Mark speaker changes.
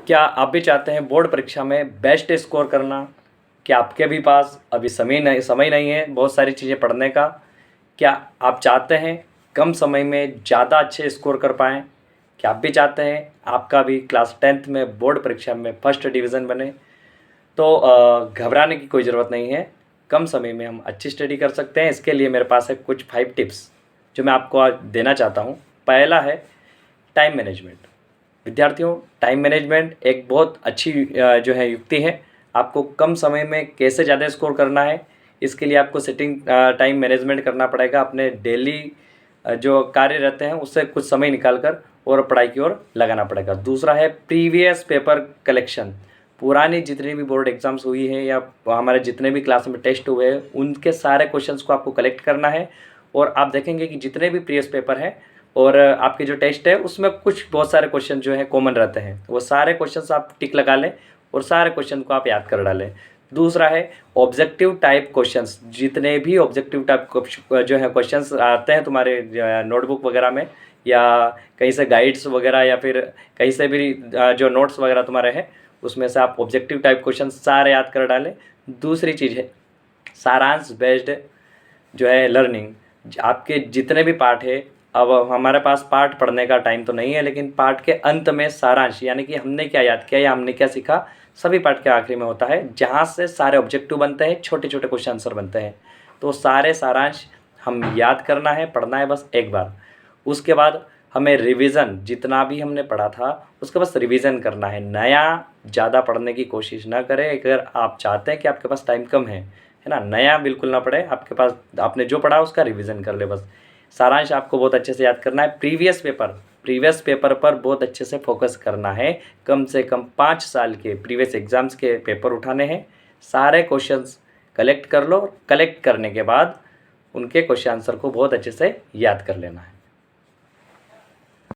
Speaker 1: क्या आप भी चाहते हैं बोर्ड परीक्षा में बेस्ट स्कोर करना? क्या आपके भी पास अभी समय नहीं है बहुत सारी चीज़ें पढ़ने का? क्या आप चाहते हैं कम समय में ज़्यादा अच्छे स्कोर कर पाएँ? क्या आप भी चाहते हैं आपका भी क्लास 10th में बोर्ड परीक्षा में फर्स्ट डिवीज़न बने? तो घबराने की कोई ज़रूरत नहीं है। कम समय में हम अच्छी स्टडी कर सकते हैं। इसके लिए मेरे पास है कुछ 5 टिप्स जो मैं आपको आज देना चाहता हूँ। पहला है टाइम मैनेजमेंट। विद्यार्थियों, टाइम मैनेजमेंट एक बहुत अच्छी जो है युक्ति है। आपको कम समय में कैसे ज़्यादा स्कोर करना है, इसके लिए आपको टाइम मैनेजमेंट करना पड़ेगा। अपने डेली जो कार्य रहते हैं उससे कुछ समय निकाल कर और पढ़ाई की ओर लगाना पड़ेगा। दूसरा है प्रीवियस पेपर कलेक्शन। पुरानी जितनी भी बोर्ड एग्ज़ाम्स हुई है या हमारे जितने भी क्लास में टेस्ट हुए हैं उनके सारे क्वेश्चंस को आपको कलेक्ट करना है। और आप देखेंगे कि जितने भी प्रीवियस पेपर हैं और आपके जो टेस्ट है उसमें कुछ बहुत सारे क्वेश्चन जो है कॉमन रहते हैं, वो सारे क्वेश्चंस आप टिक लगा लें और सारे क्वेश्चन को आप याद कर डालें। दूसरा है ऑब्जेक्टिव टाइप क्वेश्चंस। जितने भी ऑब्जेक्टिव टाइप जो है क्वेश्चंस आते हैं तुम्हारे नोटबुक वगैरह में या कहीं से गाइड्स वगैरह या फिर कहीं से भी जो नोट्स वगैरह तुम्हारे हैं उसमें से आप ऑब्जेक्टिव टाइप क्वेश्चन सारे याद कर डालें। दूसरी चीज़ है सारांश बेस्ड जो है लर्निंग। आपके जितने भी पार्ट है, अब हमारे पास पार्ट पढ़ने का टाइम तो नहीं है, लेकिन पार्ट के अंत में सारांश यानी कि हमने क्या याद किया या हमने क्या सीखा, सभी पार्ट के आखिरी में होता है जहाँ से सारे ऑब्जेक्टिव बनते हैं, छोटे छोटे क्वेश्चन आंसर बनते हैं। तो सारे सारांश हम याद करना है, पढ़ना है बस एक बार। उसके बाद हमें रिवीजन, जितना भी हमने पढ़ा था उसका बस रिवीजन करना है। नया ज़्यादा पढ़ने की कोशिश ना करें। अगर आप चाहते हैं कि आपके पास टाइम कम है ना, नया बिल्कुल ना पढ़े। आपके पास आपने जो पढ़ा उसका रिवीजन कर ले बस। सारांश आपको बहुत अच्छे से याद करना है। प्रीवियस पेपर पर बहुत अच्छे से फोकस करना है। कम से कम 5 साल के प्रीवियस एग्ज़ाम्स के पेपर उठाने हैं। सारे क्वेश्चंस कलेक्ट कर लो। कलेक्ट करने के बाद उनके क्वेश्चन आंसर को बहुत अच्छे से याद कर लेना है।